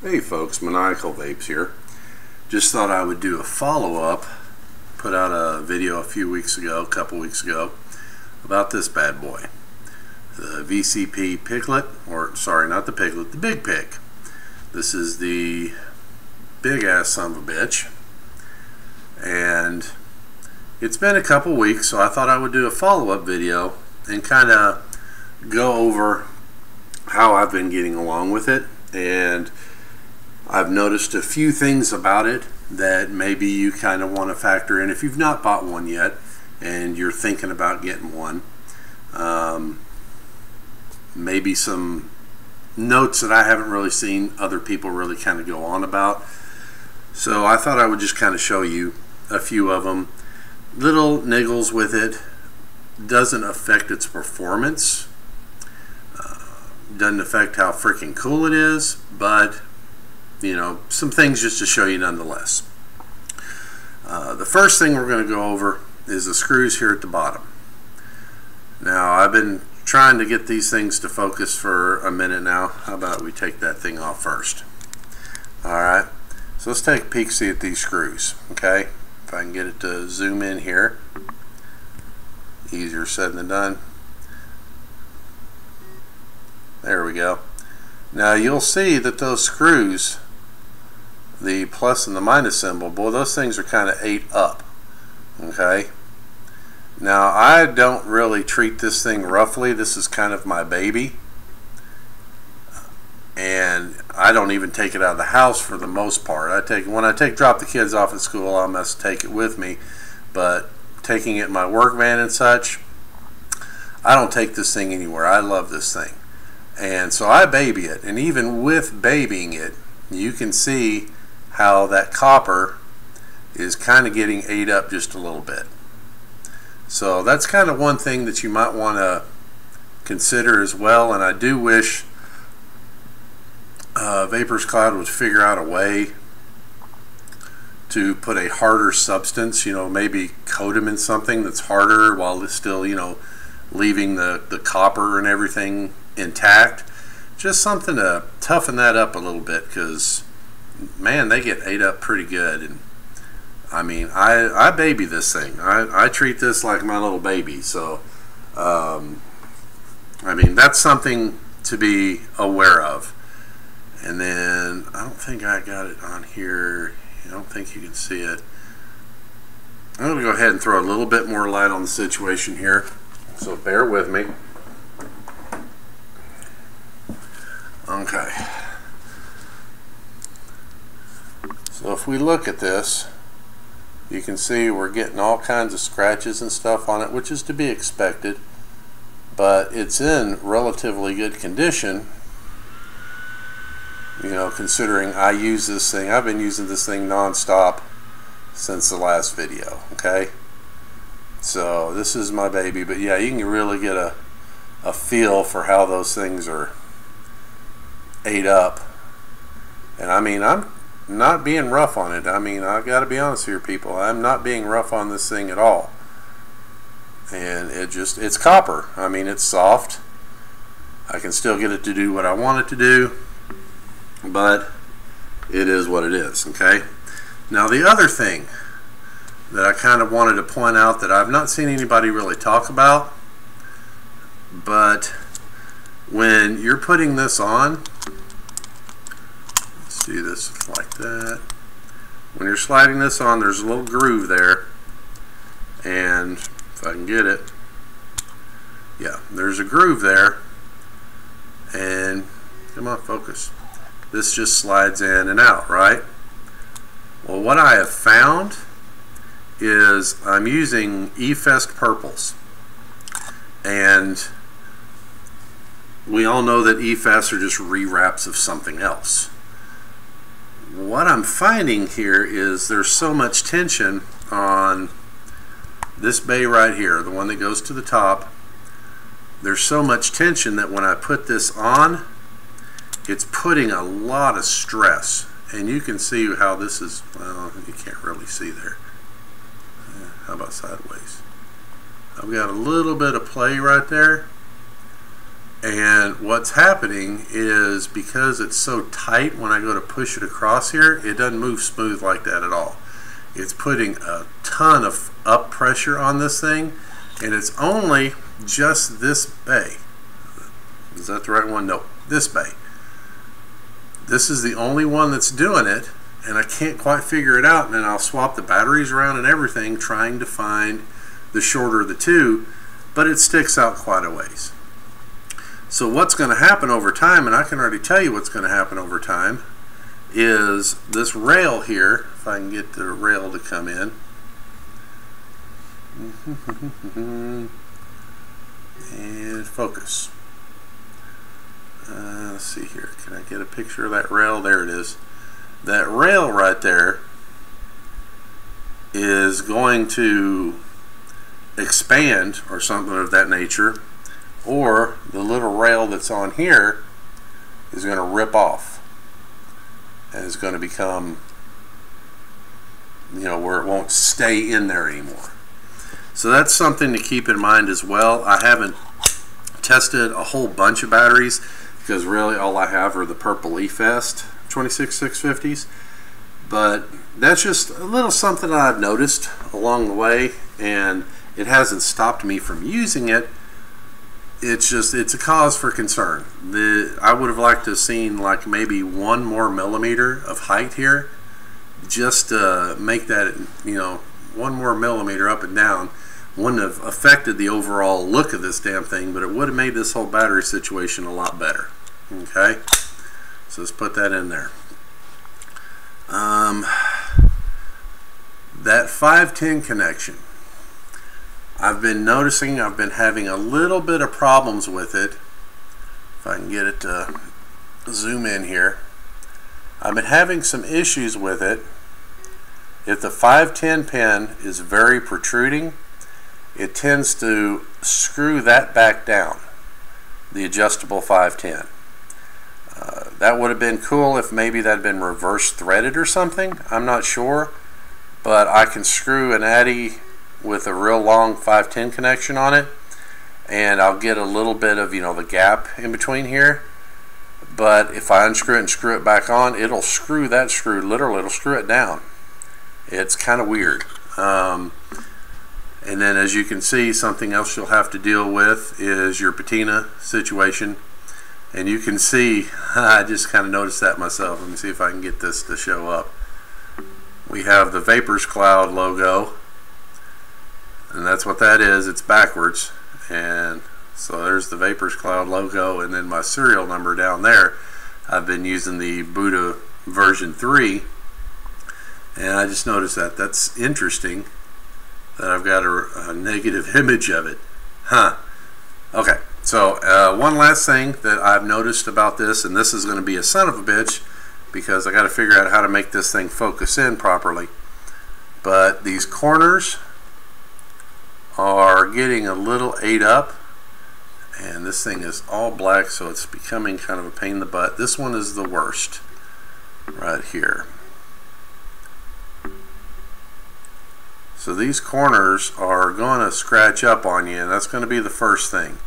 Hey folks, Maniacal Vapes here. Just thought I would do a follow-up. Put out a video a couple weeks ago, about this bad boy. The VCP Piglet, or sorry, not the Piglet, the Big Pig. This is the big ass son of a bitch. And it's been a couple weeks, so I thought I would do a follow-up video and kind of go over how I've been getting along with it. And I've noticed a few things about it that maybe you kind of want to factor in if you've not bought one yet and you're thinking about getting one. Maybe some notes that I haven't really seen other people really kind of go on about. So I thought I would just kind of show you a few of them. Little niggles with it. Doesn't affect its performance. Doesn't affect how freaking cool it is, but you know, some things just to show you nonetheless. The first thing we're going to go over is the screws here at the bottom. Now, I've been trying to get these things to focus for a minute now. How about we take that thing off first? Alright, so let's take a peek, see at these screws. Okay, if I can get it to zoom in here. Easier said than done. There we go. Now you'll see that those screws, the plus and the minus symbol, boy, those things are kind of ate up. Okay, now I don't really treat this thing roughly. This is kind of my baby, and I don't even take it out of the house for the most part. When I drop the kids off at school, I must take it with me, but taking it in my work van and such, I don't take this thing anywhere. I love this thing. And so I baby it, and even with babying it, you can see how that copper is kind of getting ate up just a little bit. So that's kind of one thing that you might want to consider as well. And I do wish Vapors Cloud would figure out a way to put a harder substance, you know, maybe coat them in something that's harder while it's still, you know, leaving the copper and everything intact. Just something to toughen that up a little bit, because man, they get ate up pretty good. And I mean, I baby this thing. I treat this like my little baby. So I mean, that's something to be aware of. And then I don't think I got it on here. I don't think you can see it. I'm going to go ahead and throw a little bit more light on the situation here, so bear with me. Okay, so if we look at this, you can see we're getting all kinds of scratches and stuff on it, which is to be expected, but it's in relatively good condition, you know, considering I use this thing. I've been using this thing non-stop since the last video. Okay, so this is my baby, but yeah, you can really get a feel for how those things are ate up. And I mean, I'm not being rough on it. I mean, I've got to be honest here, people. I'm not being rough on this thing at all. And it's copper. I mean, it's soft. I can still get it to do what I want it to do, but it is what it is. Okay, now the other thing that I kind of wanted to point out that I've not seen anybody really talk about, but when you're putting this on, let's do this like that. When you're sliding this on, there's a little groove there, and if I can get it, yeah, there's a groove there, and come on, focus. This just slides in and out, right? Well, what I have found is I'm using E-Fest purples, and we all know that E-Fests are just rewraps of something else. What I'm finding here is there's so much tension on this bay right here, the one that goes to the top. There's so much tension that when I put this on, it's putting a lot of stress. And you can see how this is, well, you can't really see there. How about sideways? I've got a little bit of play right there. And what's happening is because it's so tight, when I go to push it across here, it doesn't move smooth like that at all. It's putting a ton of up pressure on this thing, and it's only just this bay. Is that the right one? No, this bay. This is the only one that's doing it, and I can't quite figure it out, and then I'll swap the batteries around and everything trying to find the shorter of the two, but it sticks out quite a ways. So what's going to happen over time, and I can already tell you what's going to happen over time, is this rail here, if I can get the rail to come in, and focus. Let's see here, can I get a picture of that rail? There it is. That rail right there is going to expand or something of that nature, or the little rail that's on here is going to rip off and it's going to become, you know, where it won't stay in there anymore. So that's something to keep in mind as well. I haven't tested a whole bunch of batteries because really all I have are the Purple E-Fest 26650s, but that's just a little something that I've noticed along the way, and it hasn't stopped me from using it. It's just, it's a cause for concern. I would have liked to have seen like maybe 1 more millimeter of height here, just to make that, you know, 1 more millimeter up and down. Wouldn't have affected the overall look of this damn thing, but it would have made this whole battery situation a lot better. Okay, so let's put that in there. That 510 connection, I've been noticing I've been having a little bit of problems with it. If I can get it to zoom in here, I've been having some issues with it. If the 510 pin is very protruding, it tends to screw that back down, the adjustable 510. That would have been cool if maybe that had been reverse threaded or something. I'm not sure, but I can screw an Addy with a real long 510 connection on it, and I'll get a little bit of, you know, the gap in between here. But if I unscrew it and screw it back on, it'll screw that screw, literally it'll screw it down. It's kind of weird. And then as you can see, something else you'll have to deal with is your patina situation. And you can see, I just kind of noticed that myself. Let me see if I can get this to show up. We have the Vapors Cloud logo, and that's what that is. It's backwards, and so there's the Vapors Cloud logo, and then my serial number down there. I've been using the Buddha version 3, and I just noticed that. That's interesting that I've got a negative image of it. Okay, so one last thing that I've noticed about this, and this is going to be a son of a bitch because I got to figure out how to make this thing focus in properly, but these corners are getting a little ate up, and this thing is all black, so it's becoming kind of a pain in the butt. This one is the worst right here. So these corners are going to scratch up on you, and that's going to be the first thing.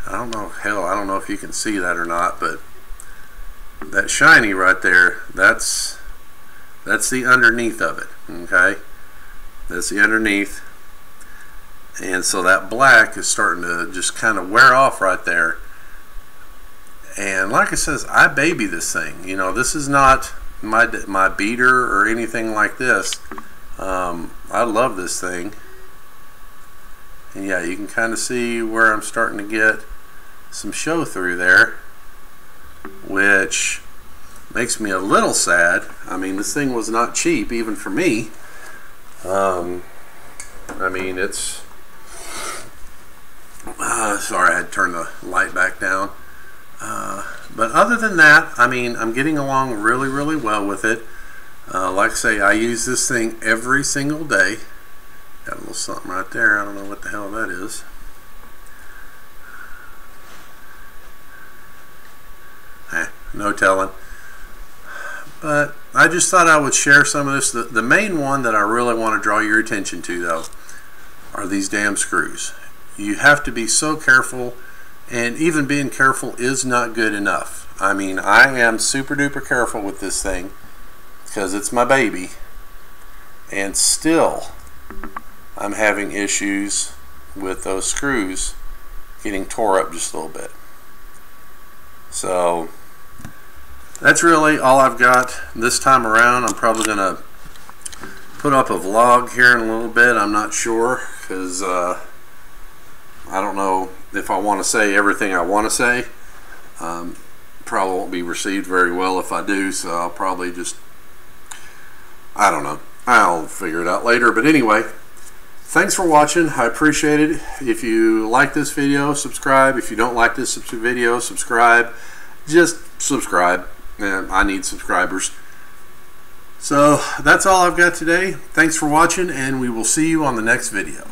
I don't know, hell, I don't know if you can see that or not, but that shiny right there, that's the underneath of it, okay? That's the underneath. And so that black is starting to just kind of wear off right there. And like I says, I baby this thing. You know, this is not my beater or anything like this. I love this thing. And yeah, you can kind of see where I'm starting to get some show through there, which makes me a little sad. I mean, this thing was not cheap, even for me. I mean, it's... sorry, I had to turn the light back down. But other than that, I mean, I'm getting along really, really well with it. Like I say, I use this thing every single day. Got a little something right there. I don't know what the hell that is. No telling. But I just thought I would share some of this. The main one that I really want to draw your attention to, though, are these damn screws. You have to be so careful And even being careful is not good enough. I mean, I am super duper careful with this thing because it's my baby, and still I'm having issues with those screws getting tore up just a little bit. So that's really all I've got this time around. I'm probably gonna put up a vlog here in a little bit. I'm not sure, because I don't know if I want to say everything I want to say. Probably won't be received very well if I do, so I'll probably just, I don't know, I'll figure it out later. But anyway, thanks for watching. I appreciate it. If you like this video, subscribe. If you don't like this video, subscribe. Just subscribe. I need subscribers. So that's all I've got today. Thanks for watching, and we will see you on the next video.